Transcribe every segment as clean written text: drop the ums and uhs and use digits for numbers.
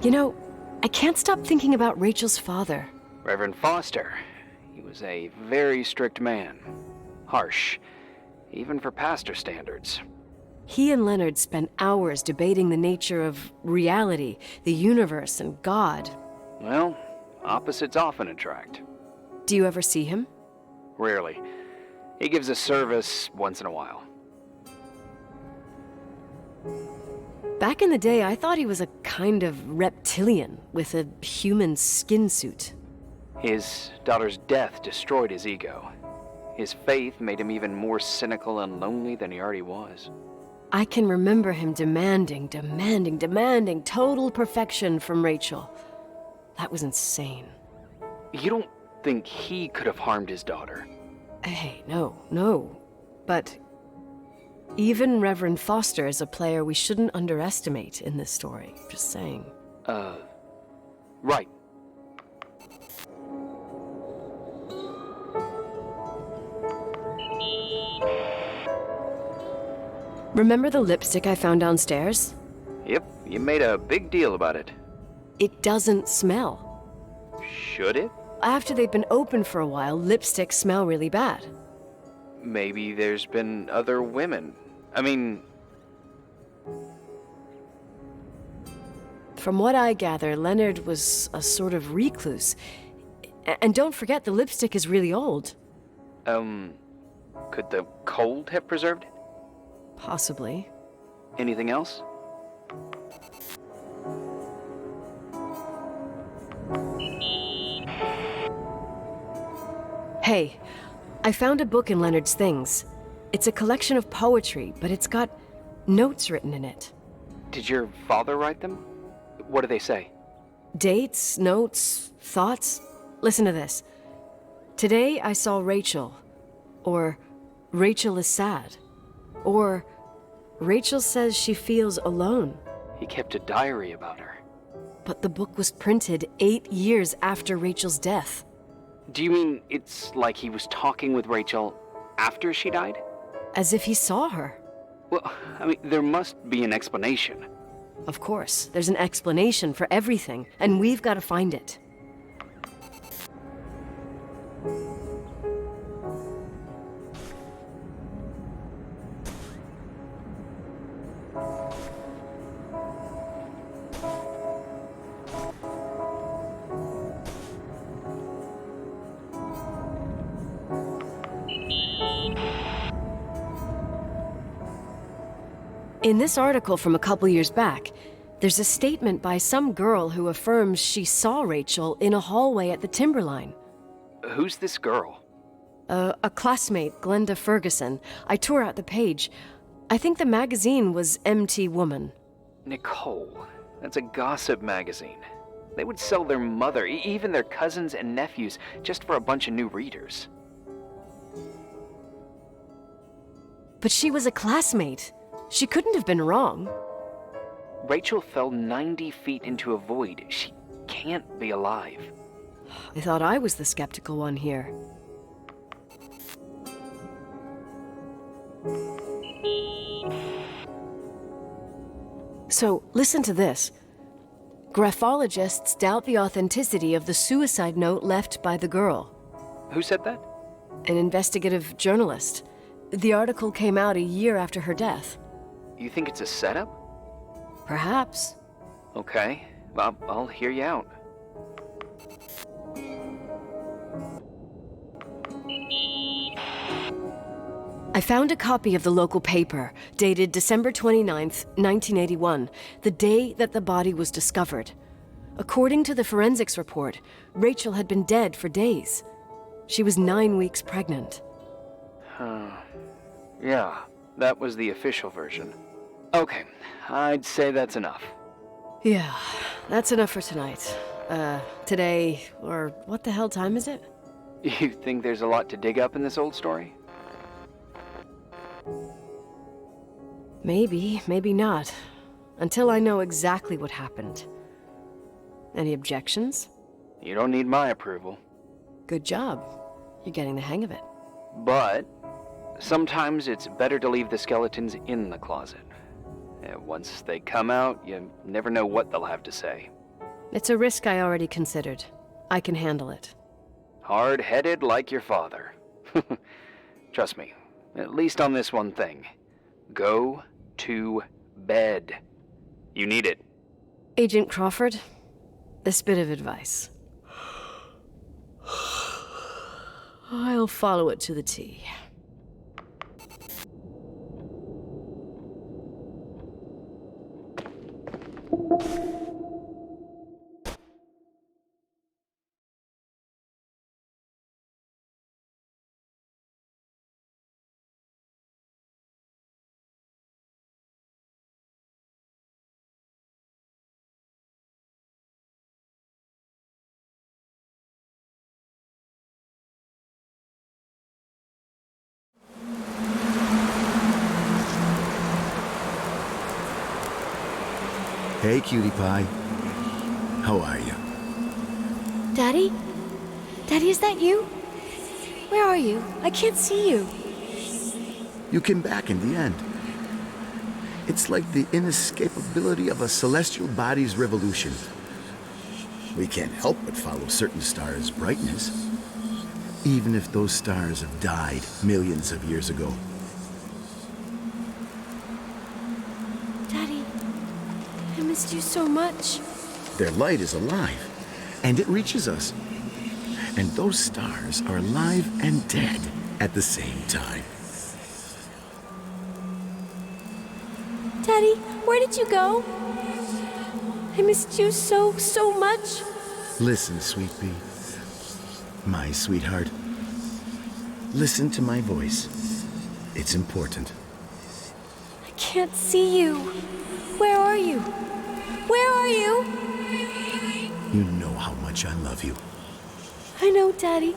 You know, I can't stop thinking about Rachel's father. Reverend Foster. He was a very strict man. Harsh, even for pastor standards. He and Leonard spent hours debating the nature of reality, the universe, and God. Well, opposites often attract. Do you ever see him? Rarely. He gives a service once in a while. Back in the day, I thought he was a kind of reptilian with a human skin suit. His daughter's death destroyed his ego. His faith made him even more cynical and lonely than he already was. I can remember him demanding total perfection from Rachel. That was insane. You don't think he could have harmed his daughter? Hey, no. But even Reverend Foster is a player we shouldn't underestimate in this story. Just saying. Right. Remember the lipstick I found downstairs? Yep, you made a big deal about it. It doesn't smell. Should it? After they've been open for a while, lipsticks smell really bad. Maybe there's been other women. I mean... From what I gather, Leonard was a sort of recluse. And don't forget, the lipstick is really old. Could the cold have preserved it? Possibly. Anything else? Hey, I found a book in Leonard's things. It's a collection of poetry, but it's got notes written in it. Did your father write them? What do they say? Dates, notes, thoughts. Listen to this. Today I saw Rachel. Or Rachel is sad. Or Rachel says she feels alone. He kept a diary about her. But the book was printed 8 years after Rachel's death. Do you mean it's like he was talking with Rachel after she died? As if he saw her. Well, I mean, there must be an explanation. Of course, there's an explanation for everything, and we've got to find it. In this article from a couple years back, there's a statement by some girl who affirms she saw Rachel in a hallway at the Timberline. Who's this girl? A classmate, Glenda Ferguson. I tore out the page. I think the magazine was MT Woman. Nicole, that's a gossip magazine. They would sell their mother, even their cousins and nephews, just for a bunch of new readers. But she was a classmate. She couldn't have been wrong. Rachel fell 90 feet into a void. She can't be alive. I thought I was the skeptical one here. So, listen to this. Graphologists doubt the authenticity of the suicide note left by the girl. Who said that? An investigative journalist. The article came out a year after her death. You think it's a setup? Perhaps. Okay, I'll hear you out. I found a copy of the local paper, dated December 29th, 1981, the day that the body was discovered. According to the forensics report, Rachel had been dead for days. She was 9 weeks pregnant. Yeah, that was the official version. Okay, I'd say that's enough. Yeah, that's enough for tonight. Today, or what the hell time is it? You think there's a lot to dig up in this old story? Maybe, maybe not. Until I know exactly what happened. Any objections? You don't need my approval. Good job. You're getting the hang of it. But sometimes it's better to leave the skeletons in the closet. And once they come out, you never know what they'll have to say. It's a risk I already considered. I can handle it. Hard-headed like your father. Trust me, at least on this one thing. Go to bed. You need it. Agent Crawford, this bit of advice. I'll follow it to the T. Hey, cutie pie. How are you? Daddy? Daddy, is that you? Where are you? I can't see you. You came back in the end. It's like the inescapability of a celestial body's revolution. We can't help but follow certain stars' brightness, even if those stars have died millions of years ago. Daddy, I missed you so much. Their light is alive, and it reaches us. And those stars are alive and dead at the same time. Daddy, where did you go? I missed you so much. Listen, sweet pea. My sweetheart. Listen to my voice. It's important. I can't see you. Where are you? Where are you? You know how much I love you. I know, Daddy.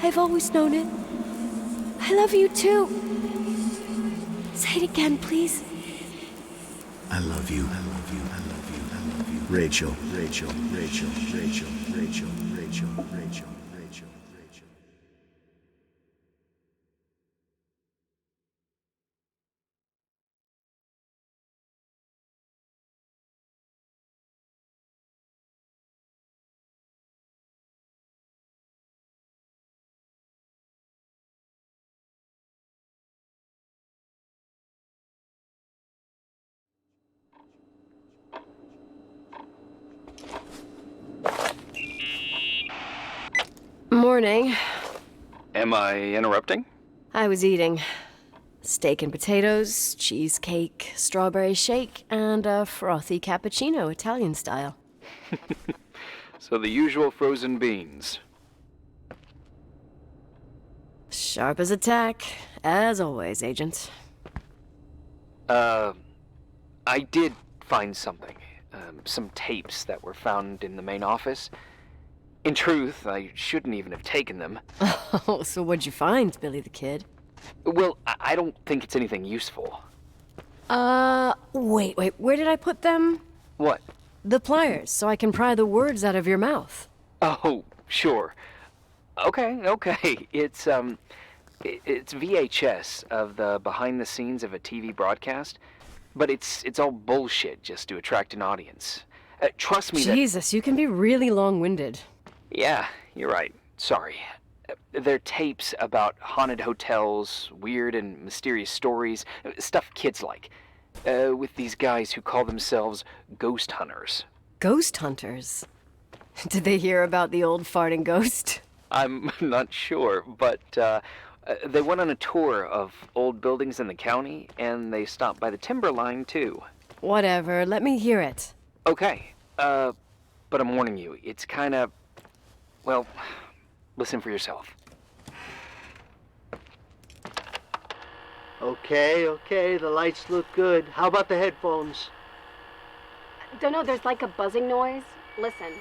I've always known it. I love you too. Say it again, please. I love you. I love you. I love you. I love you. Rachel, Rachel, Rachel, Rachel, Rachel, Rachel, Rachel, Rachel, Rachel. Morning. Am I interrupting? I was eating steak and potatoes, cheesecake, strawberry shake, and a frothy cappuccino, Italian style. So the usual frozen beans. Sharp as a tack, as always, Agent. I did find something. Some tapes that were found in the main office. In truth, I shouldn't even have taken them. Oh, so what'd you find, Billy the Kid? Well, I don't think it's anything useful. Wait, where did I put them? What? The pliers, so I can pry the words out of your mouth. Oh, sure. Okay. It's VHS of the behind the scenes of a TV broadcast, but it's all bullshit just to attract an audience. Trust me Jesus, you can be really long-winded. Yeah, you're right. Sorry. They're tapes about haunted hotels, weird and mysterious stories, stuff kids like. With these guys who call themselves ghost hunters. Ghost hunters? Did they hear about the old farting ghost? I'm not sure, but they went on a tour of old buildings in the county, and they stopped by the timber line, too. Whatever, let me hear it. Okay, but I'm warning you, it's kinda... Well, listen for yourself. Okay, the lights look good. How about the headphones? Don't know, there's like a buzzing noise. Listen.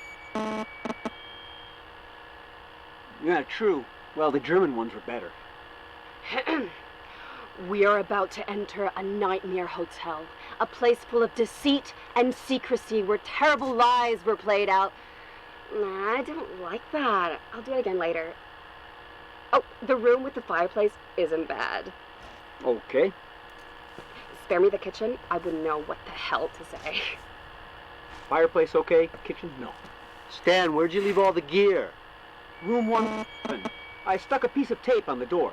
Yeah, true. Well, the German ones were better. We are about to enter a nightmare hotel. A place full of deceit and secrecy where terrible lies were played out. Nah, I don't like that. I'll do it again later. Oh, the room with the fireplace isn't bad. Okay. spare me the kitchen, I wouldn't know what the hell to say. Fireplace okay? Kitchen, no. Stan, where'd you leave all the gear? Room 117. I stuck a piece of tape on the door.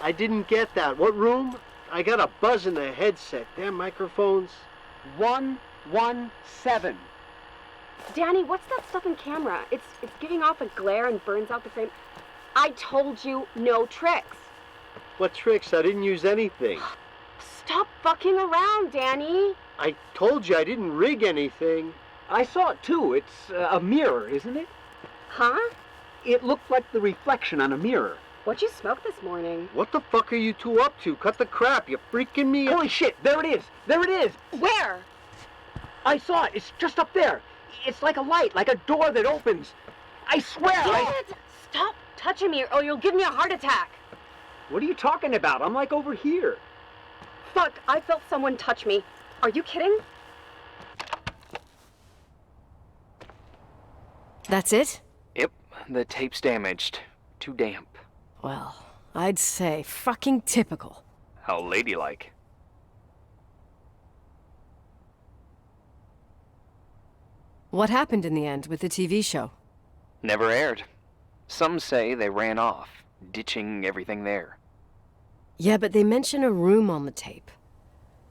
I didn't get that. What room? I got a buzz in the headset. Damn microphones. 117. Danny, what's that stuff in camera? It's giving off a glare and burns out the frame. I told you no tricks. What tricks? I didn't use anything. Stop fucking around, Danny. I told you I didn't rig anything. I saw it too. It's a mirror, isn't it? Huh? It looked like the reflection on a mirror. What'd you smoke this morning? What the fuck are you two up to? Cut the crap. You freaking me. Holy shit, there it is. There it is. Where? I saw it. It's just up there. It's like a light, like a door that opens. I swear. Dad! Stop touching me or you'll give me a heart attack. What are you talking about? I'm like over here. Fuck, I felt someone touch me. Are you kidding? That's it? Yep, the tape's damaged. Too damp. Well, I'd say fucking typical. How ladylike. What happened in the end with the TV show? Never aired. Some say they ran off, ditching everything there. Yeah, but they mention a room on the tape.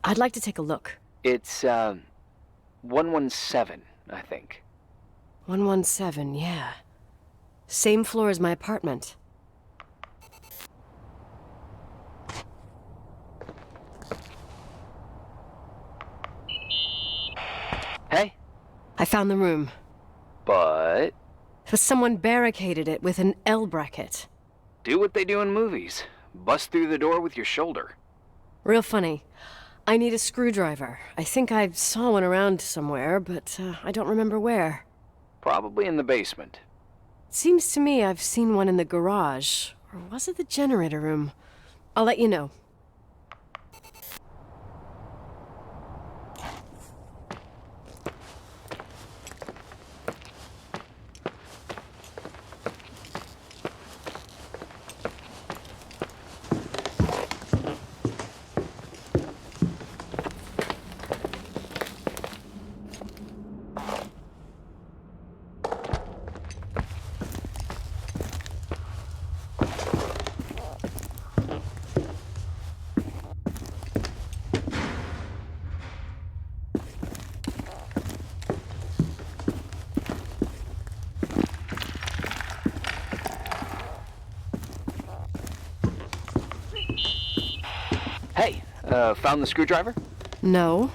I'd like to take a look. It's, 117, I think. 117, yeah. Same floor as my apartment. Hey, I found the room. but But someone barricaded it with an L bracket. do what they do in movies. Bust through the door with your shoulder. Real funny. I need a screwdriver. I think I saw one around somewhere, but I don't remember where. Probably in the basement. Seems to me I've seen one in the garage. Or was it the generator room? I'll let you know. Hey, found the screwdriver? No.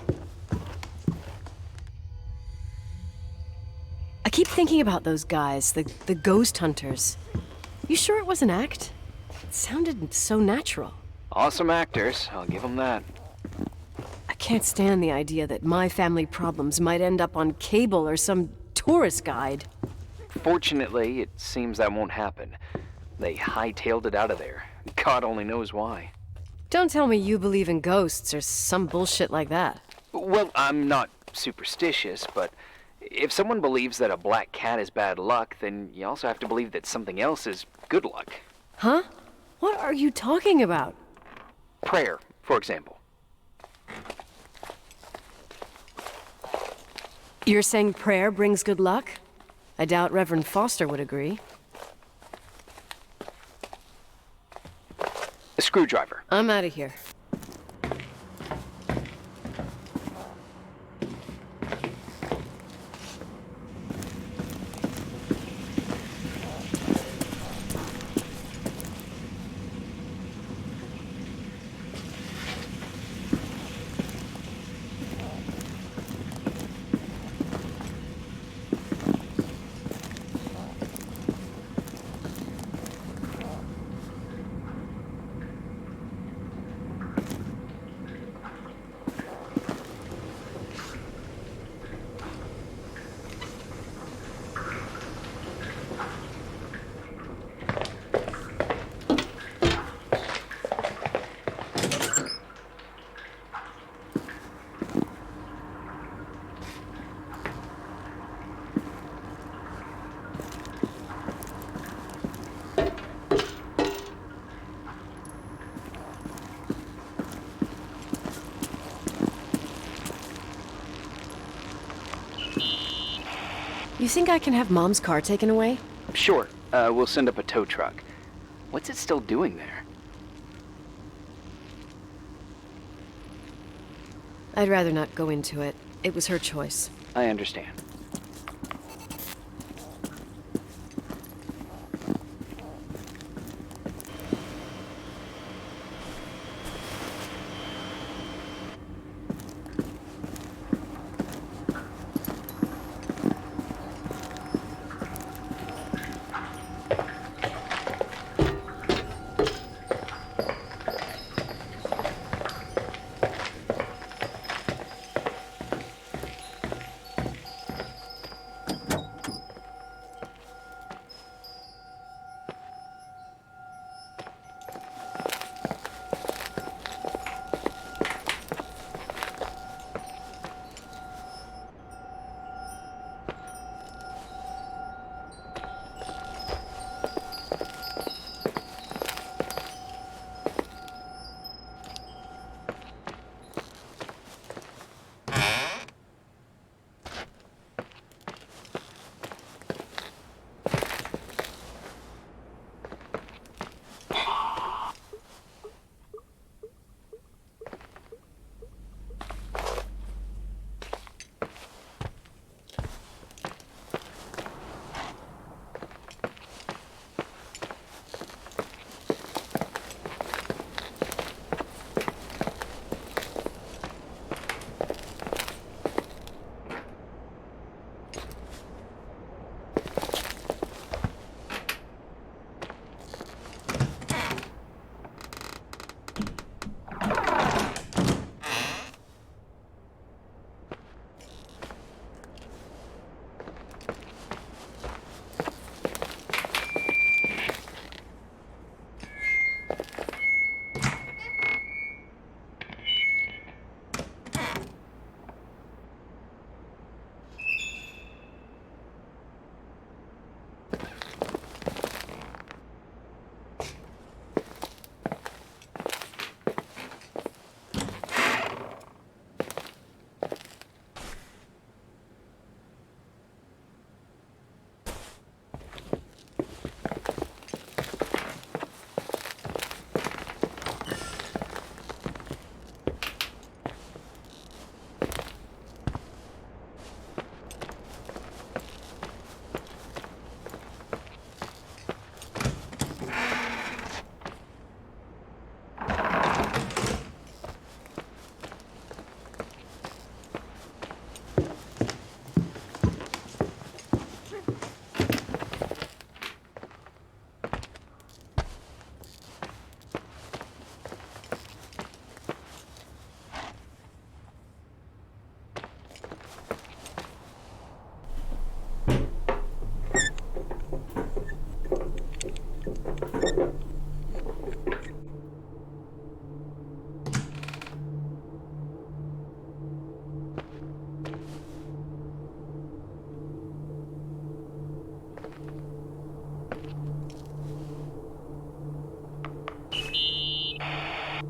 I keep thinking about those guys, the ghost hunters. You sure it was an act? It sounded so natural. Awesome actors, I'll give them that. I can't stand the idea that my family problems might end up on cable or some tourist guide. Fortunately, it seems that won't happen. They hightailed it out of there. God only knows why. Don't tell me you believe in ghosts or some bullshit like that. Well, I'm not superstitious, but if someone believes that a black cat is bad luck, then you also have to believe that something else is good luck. Huh? What are you talking about? Prayer, for example. You're saying prayer brings good luck? I doubt Reverend Foster would agree. A screwdriver. I'm out of here. You think I can have Mom's car taken away? Sure, we'll send up a tow truck. What's it still doing there? I'd rather not go into it. It was her choice. I understand.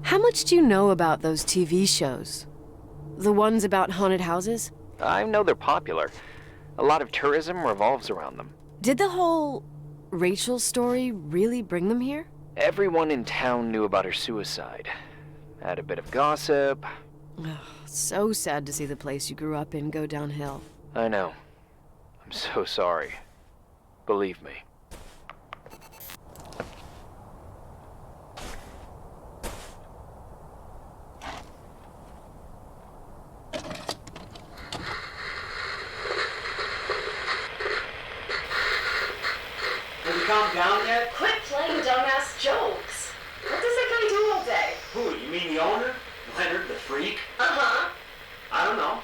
How much do you know about those TV shows? The ones about haunted houses? I know they're popular. A lot of tourism revolves around them. Did the whole Rachel story really bring them here? Everyone in town knew about her suicide. Had a bit of gossip. Ugh, so sad to see the place you grew up in go downhill. I know. I'm so sorry. Believe me. Have you calmed down yet? Quit playing dumbass jokes. What does that guy do all day? Who, you mean the owner? Leonard, the freak? Uh-huh. I don't know.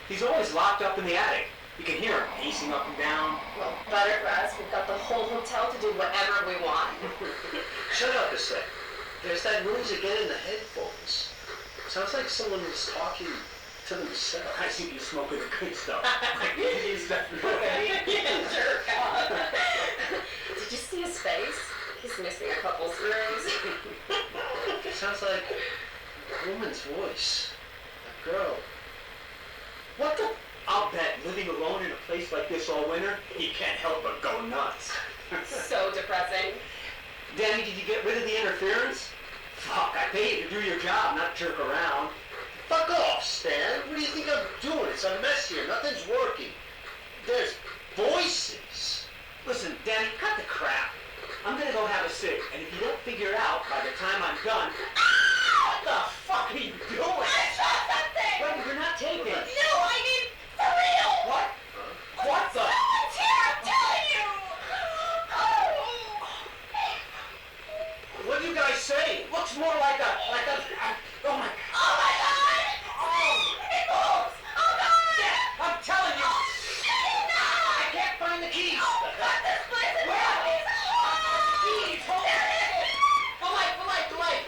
He's always locked up in the attic. You can hear him pacing up and down. Well, better for us. We've got the whole hotel to do whatever we want. Shut up a sec. There's that noise again in the headphones. Sounds like someone was talking to themselves. I think you're smoking the good stuff. Is that right? Yeah, jerk off. Did you see his face? He's missing a couple screws. Sounds like a woman's voice. A girl. What the? I'll bet living alone in a place like this all winter, he can't help but go nuts. So depressing. Danny, did you get rid of the interference? Fuck, I pay you to do your job, not jerk around. Fuck off, Stan. What do you think I'm doing? It's a mess here. Nothing's working. There's voices. Listen, Danny, cut the crap. I'm gonna go have a cig, and if you don't figure it out by the time I'm done... What the fuck are you doing? I saw something! Wait, you're not taping. No, I mean, for real! What? What the... Someone's here, I'm telling you! What do you guys say? Looks more like a... oh my... Oh my god! It moves! Oh god! Yeah, I'm telling you! I can't find the keys! Oh god, this place is Where? zombies! Keys! Hold on! The light! The light!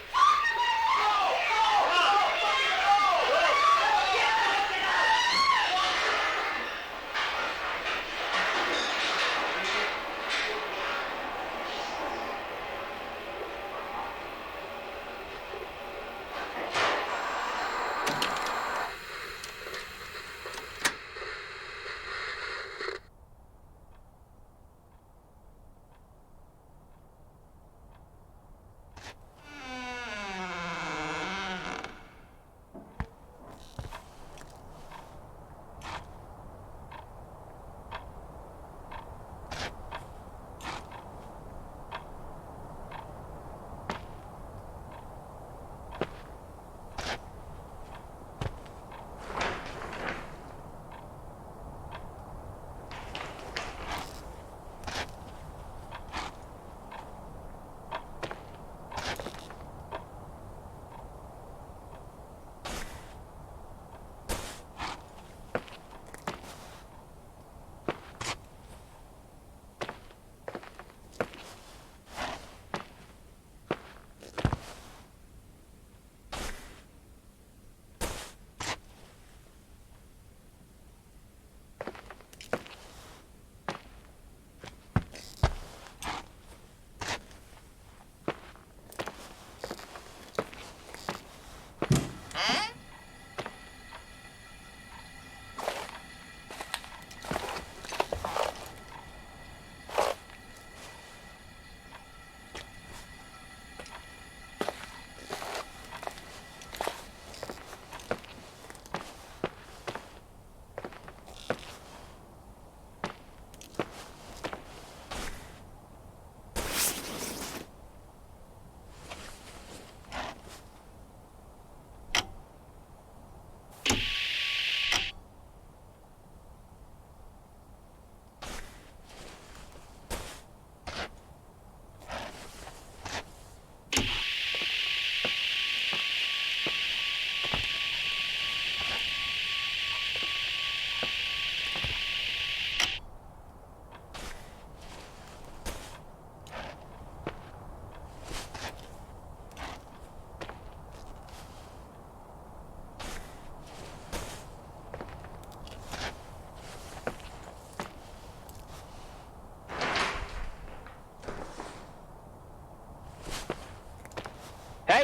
Hey!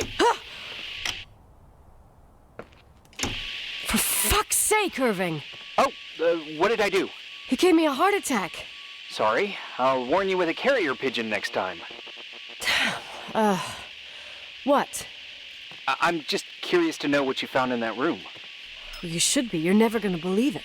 For fuck's sake, Irving! Oh, what did I do? He gave me a heart attack. Sorry. I'll warn you with a carrier pigeon next time. What? I'm just curious to know what you found in that room. Well, you should be. You're never gonna believe it.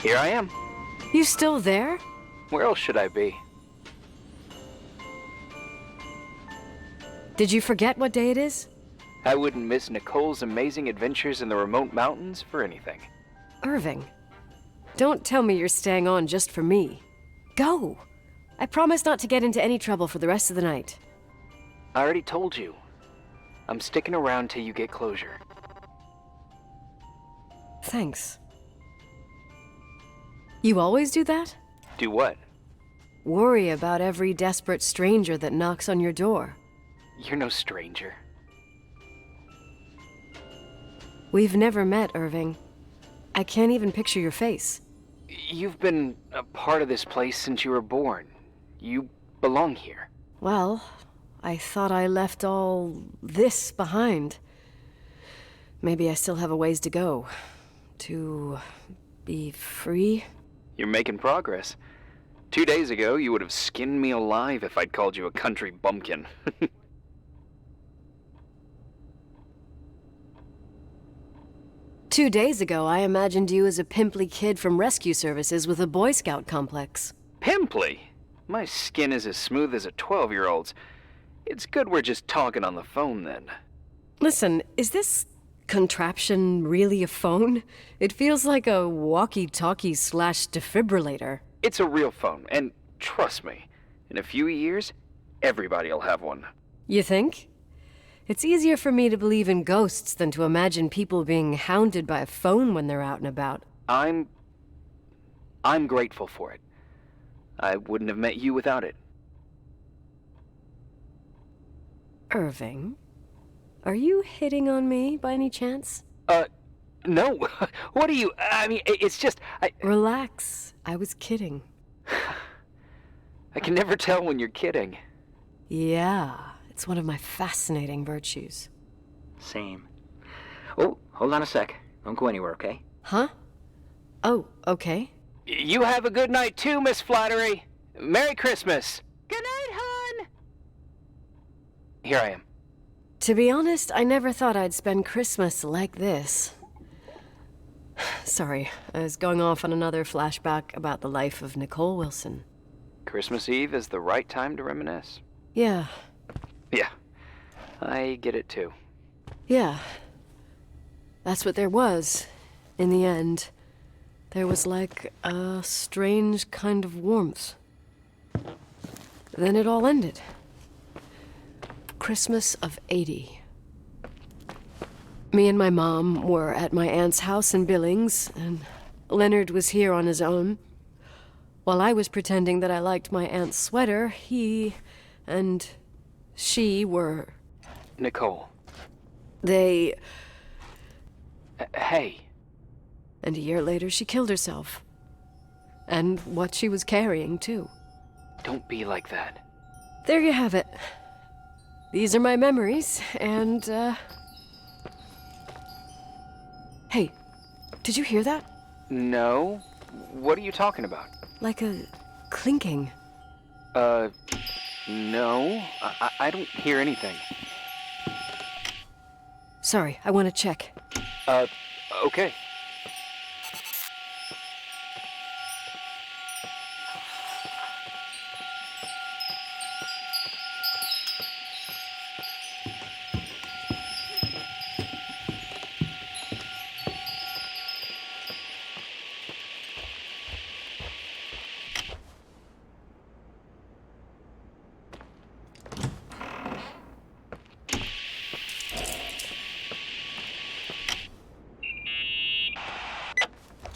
Here I am. You still there? Where else should I be? Did you forget what day it is? I wouldn't miss Nicole's amazing adventures in the remote mountains for anything. Irving, don't tell me you're staying on just for me. Go! I promise not to get into any trouble for the rest of the night. I already told you. I'm sticking around till you get closure. Thanks. You always do that? Do what? Worry about every desperate stranger that knocks on your door. You're no stranger. We've never met, Irving. I can't even picture your face. You've been a part of this place since you were born. You belong here. Well, I thought I left all this behind. Maybe I still have a ways to go. To be free? You're making progress. 2 days ago, you would have skinned me alive if I'd called you a country bumpkin. 2 days ago, I imagined you as a pimply kid from rescue services with a Boy Scout complex. Pimply? My skin is as smooth as a 12-year-old's. It's good we're just talking on the phone then. Listen, is this contraption really a phone? It feels like a walkie-talkie / defibrillator. It's a real phone, and trust me, in a few years, everybody'll have one. You think? It's easier for me to believe in ghosts than to imagine people being hounded by a phone when they're out and about. I'm grateful for it. I wouldn't have met you without it. Irving, are you hitting on me by any chance? No. What are you... I mean, it's just... Relax. I was kidding. I can never tell when you're kidding. Yeah, it's one of my fascinating virtues. Same. Oh, hold on a sec. Don't go anywhere, okay? Huh? Oh, okay. You have a good night too, Miss Flattery. Merry Christmas. Good night, hon. Here I am. To be honest, I never thought I'd spend Christmas like this. Sorry, I was going off on another flashback about the life of Nicole Wilson. Christmas Eve is the right time to reminisce. Yeah. Yeah, I get it too. Yeah. That's what there was, in the end. There was like a strange kind of warmth. Then it all ended. Christmas of '80. Me and my mom were at my aunt's house in Billings, and Leonard was here on his own. While I was pretending that I liked my aunt's sweater, he and she were... Nicole. They... Hey. And a year later, she killed herself. And what she was carrying, too. Don't be like that. There you have it. These are my memories, and, Hey, did you hear that? No? What are you talking about? Like a clinking. No. I don't hear anything. Sorry, I want to check. Okay.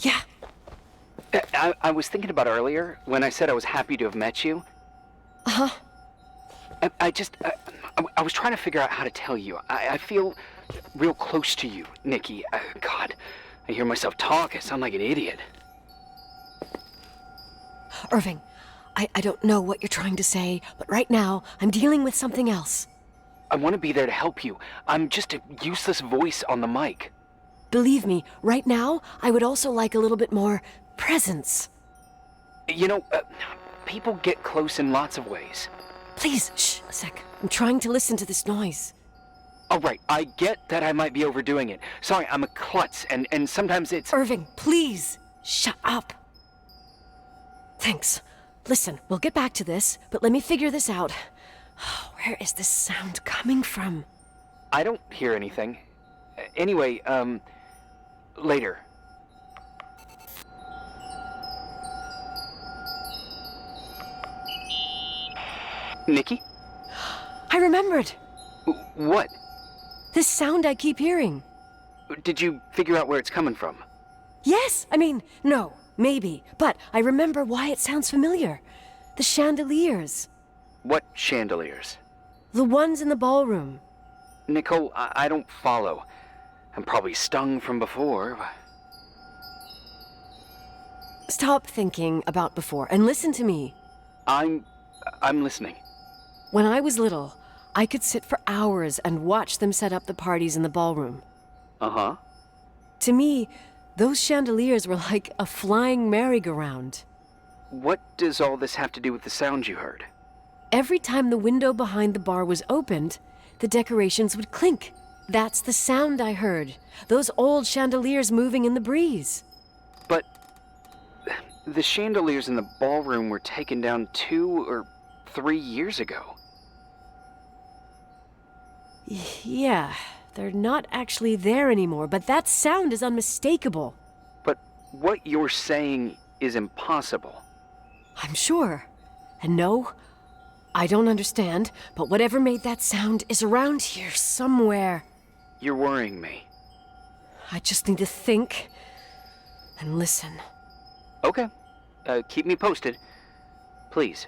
Yeah. I was thinking about earlier when I said I was happy to have met you. Uh-huh. I was trying to figure out how to tell you. I feel real close to you, Nikki. God, I hear myself talk. I sound like an idiot. Irving, I don't know what you're trying to say, but right now, I'm dealing with something else. I want to be there to help you. I'm just a useless voice on the mic. Believe me, right now, I would also like a little bit more presence. You know, people get close in lots of ways. Please, shh, a sec. I'm trying to listen to this noise. All right, I get that I might be overdoing it. Sorry, I'm a klutz, and sometimes it's... Irving, please, shut up. Thanks. Listen, we'll get back to this, but let me figure this out. Where is this sound coming from? I don't hear anything. Anyway, later. Nikki? I remembered. What? This sound I keep hearing. Did you figure out where it's coming from? Yes, I mean, no, maybe. But I remember why it sounds familiar. The chandeliers. What chandeliers? The ones in the ballroom. Nicole, I don't follow. I'm probably stung from before. Stop thinking about before and listen to me. I'm listening. When I was little, I could sit for hours and watch them set up the parties in the ballroom. Uh-huh. To me, those chandeliers were like a flying merry-go-round. What does all this have to do with the sound you heard? Every time the window behind the bar was opened, the decorations would clink. That's the sound I heard. Those old chandeliers moving in the breeze. But the chandeliers in the ballroom were taken down 2 or 3 years ago. Yeah, they're not actually there anymore, but that sound is unmistakable. But what you're saying is impossible. I'm sure. And no, I don't understand, but whatever made that sound is around here somewhere. You're worrying me. I just need to think and listen. Okay. Keep me posted. Please.